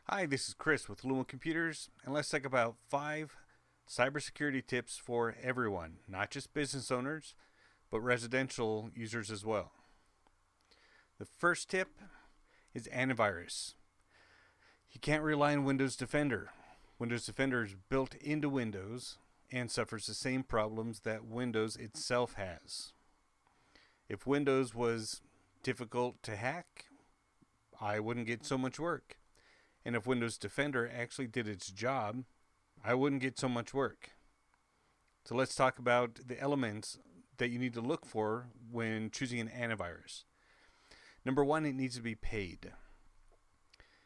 Hi, this is Chris with Luma Computers, and let's talk about 5 cybersecurity tips for everyone, not just business owners, but residential users as well. The first tip is antivirus. You can't rely on Windows Defender. Windows Defender is built into Windows and suffers the same problems that Windows itself has. If Windows was difficult to hack, I wouldn't get so much work. And if Windows Defender actually did its job, I wouldn't get so much work. So let's talk about the elements that you need to look for when choosing an antivirus. Number one, it needs to be paid.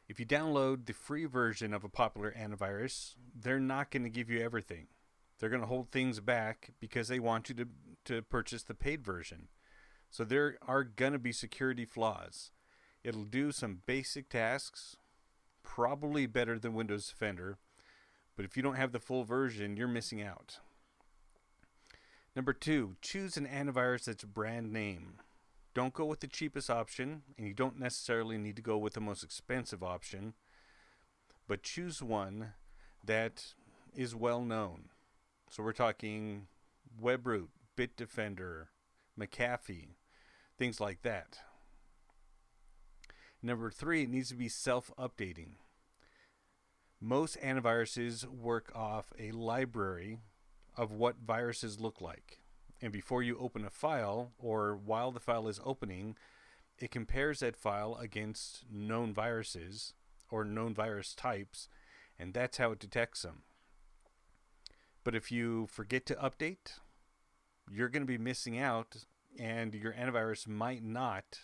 If you download the free version of a popular antivirus, they're not going to give you everything. They're going to hold things back because they want you to purchase the paid version. So there are going to be security flaws. It'll do some basic tasks, probably better than Windows Defender, but if you don't have the full version, you're missing out. Number two, choose an antivirus that's brand name. Don't go with the cheapest option, and you don't necessarily need to go with the most expensive option, but choose one that is well known. So we're talking WebRoot, Bitdefender, McAfee, things like that. Number three, it needs to be self-updating. Most antiviruses work off a library of what viruses look like. And before you open a file, or while the file is opening, it compares that file against known viruses or known virus types, and that's how it detects them. But if you forget to update, you're going to be missing out, and your antivirus might not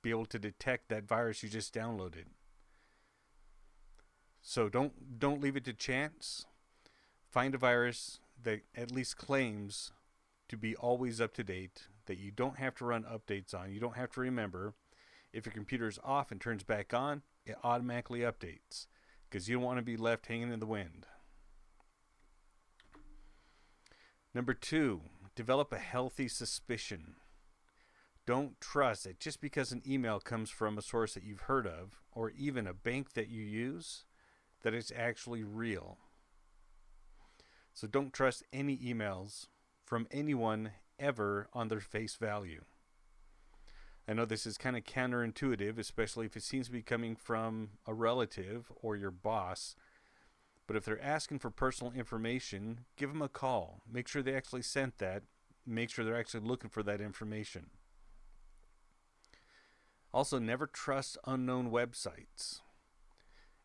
be able to detect that virus you just downloaded. So don't leave it to chance. Find a virus that at least claims to be always up to date, that you don't have to run updates on, you don't have to remember. If your computer is off and turns back on, it automatically updates because you don't want to be left hanging in the wind. Number two, develop a healthy suspicion. Don't trust that just because an email comes from a source that you've heard of, or even a bank that you use, that it's actually real. So don't trust any emails from anyone ever on their face value. I know this is kind of counterintuitive, especially if it seems to be coming from a relative or your boss. But if they're asking for personal information, give them a call. Make sure they actually sent that. Make sure they're actually looking for that information. Also, never trust unknown websites.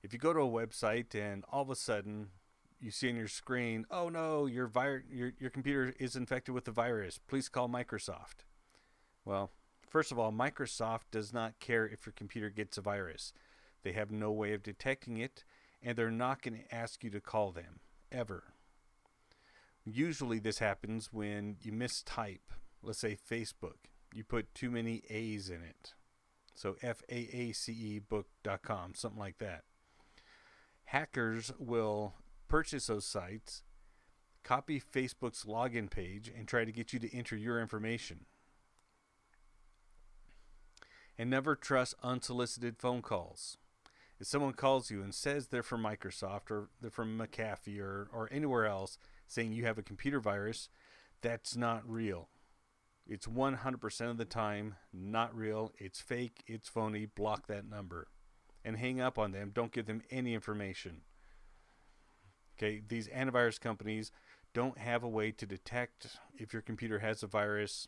If you go to a website and all of a sudden you see on your screen, oh no, your computer is infected with the virus, please call Microsoft. Well, first of all, Microsoft does not care if your computer gets a virus. They have no way of detecting it, and they're not going to ask you to call them, ever. Usually this happens when you mistype, let's say Facebook. You put too many A's in it. So faacebook.com, something like that. Hackers will purchase those sites, copy Facebook's login page, and try to get you to enter your information. And never trust unsolicited phone calls. If someone calls you and says they're from Microsoft or they're from McAfee or anywhere else saying you have a computer virus, that's not real. It's 100% of the time not real. It's fake. It's phony. Block that number. And hang up on them. Don't give them any information. Okay, these antivirus companies don't have a way to detect if your computer has a virus,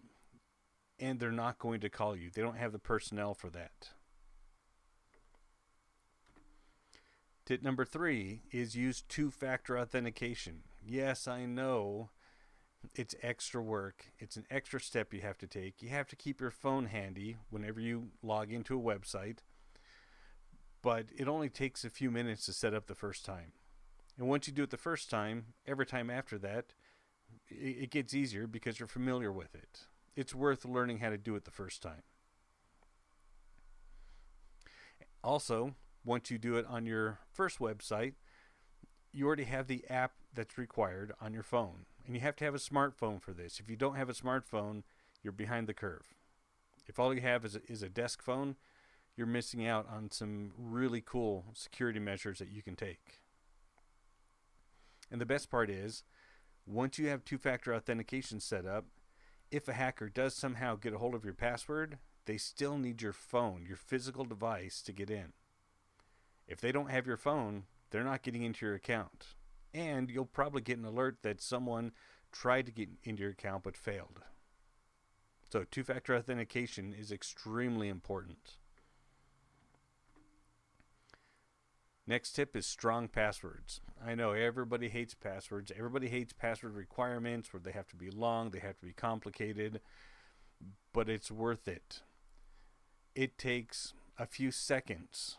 and they're not going to call you. They don't have the personnel for that. Tip number 3 is use two-factor authentication. Yes, I know it's extra work. It's an extra step you have to take. You have to keep your phone handy whenever you log into a website, but it only takes a few minutes to set up the first time. And once you do it the first time, every time after that, it gets easier because you're familiar with it. It's worth learning how to do it the first time. Also, once you do it on your first website, you already have the app that's required on your phone. And you have to have a smartphone for this. If you don't have a smartphone, you're behind the curve. If all you have is a desk phone, you're missing out on some really cool security measures that you can take. And the best part is, once you have two-factor authentication set up, if a hacker does somehow get a hold of your password, they still need your phone, your physical device, to get in. If they don't have your phone, they're not getting into your account. And you'll probably get an alert that someone tried to get into your account but failed. So two-factor authentication is extremely important. Next tip is strong passwords. I know everybody hates passwords. Everybody hates password requirements where they have to be long, they have to be complicated, but it's worth it. It takes a few seconds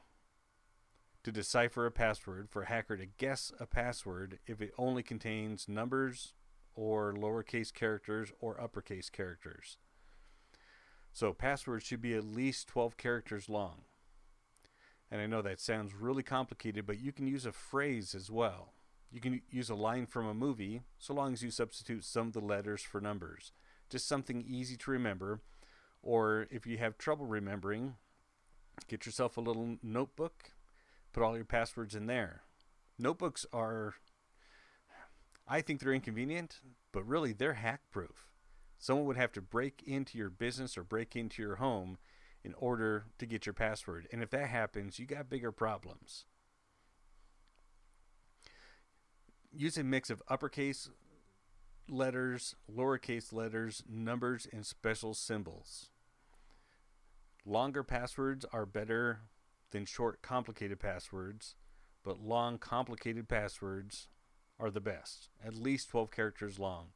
to decipher a password for a hacker to guess a password if it only contains numbers or lowercase characters or uppercase characters. So passwords should be at least 12 characters long. And I know that sounds really complicated, but you can use a phrase as well. You can use a line from a movie, so long as you substitute some of the letters for numbers. Just something easy to remember. Or if you have trouble remembering, get yourself a little notebook, put all your passwords in there. Notebooks are, I think they're inconvenient, but really they're hack-proof. Someone would have to break into your business or break into your home in order to get your password. And if that happens, you got bigger problems. Use a mix of uppercase letters, lowercase letters, numbers, and special symbols. Longer passwords are better than short, complicated passwords, but long, complicated passwords are the best. At least 12 characters long.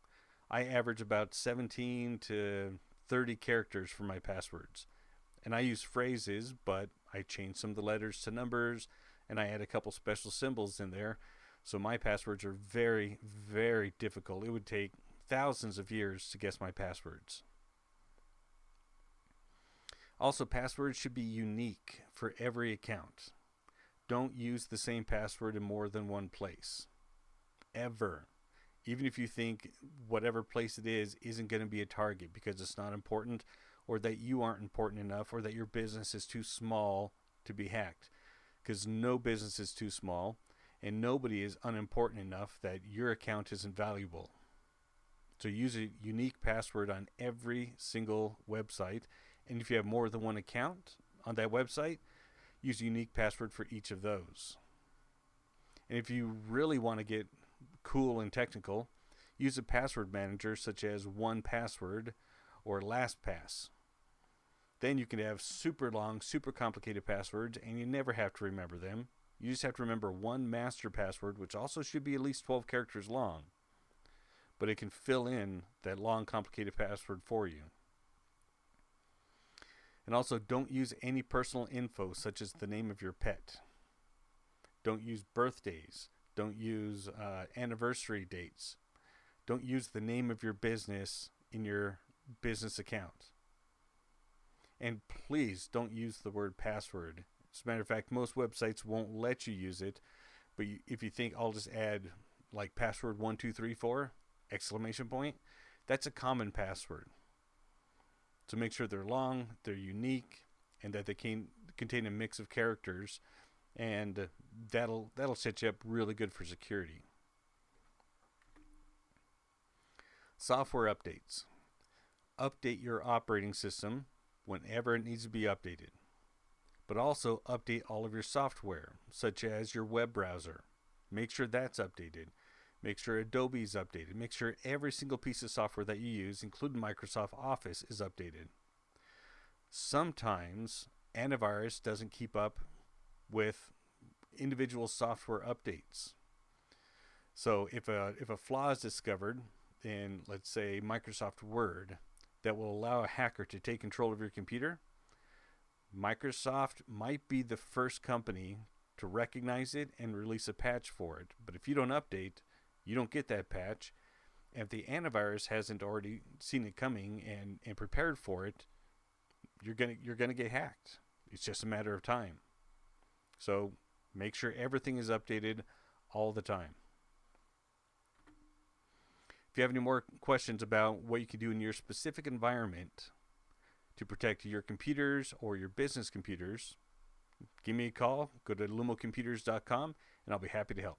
I average about 17 to 30 characters for my passwords. And I use phrases, but I change some of the letters to numbers, and I add a couple special symbols in there. So my passwords are very, very difficult. It would take thousands of years to guess my passwords. Also, passwords should be unique for every account. Don't use the same password in more than one place. Ever. Even if you think whatever place it is isn't going to be a target because it's not important, or that you aren't important enough, or that your business is too small to be hacked. Because no business is too small, and nobody is unimportant enough that your account isn't valuable. So use a unique password on every single website, and if you have more than one account on that website, use a unique password for each of those. And if you really want to get cool and technical, use a password manager such as 1Password or LastPass. Then you can have super long, super complicated passwords, and you never have to remember them. You just have to remember one master password, which also should be at least 12 characters long. But it can fill in that long, complicated password for you. And also, don't use any personal info, such as the name of your pet. Don't use birthdays. Don't use anniversary dates. Don't use the name of your business in your business account. And please don't use the word password. As a matter of fact, most websites won't let you use it. But if you think I'll just add like password 1234 exclamation point, that's a common password. So make sure they're long, they're unique, and that they contain a mix of characters, and that'll set you up really good for security. Software updates. Update your operating system whenever it needs to be updated. But also update all of your software, such as your web browser. Make sure that's updated. Make sure Adobe is updated. Make sure every single piece of software that you use, including Microsoft Office, is updated. Sometimes antivirus doesn't keep up with individual software updates. So if a flaw is discovered in, let's say, Microsoft Word that will allow a hacker to take control of your computer, Microsoft might be the first company to recognize it and release a patch for it. But if you don't update, you don't get that patch. And if the antivirus hasn't already seen it coming and prepared for it, you're gonna get hacked. It's just a matter of time. So make sure everything is updated all the time. If you have any more questions about what you can do in your specific environment to protect your computers or your business computers, give me a call. Go to lumocomputers.com and I'll be happy to help.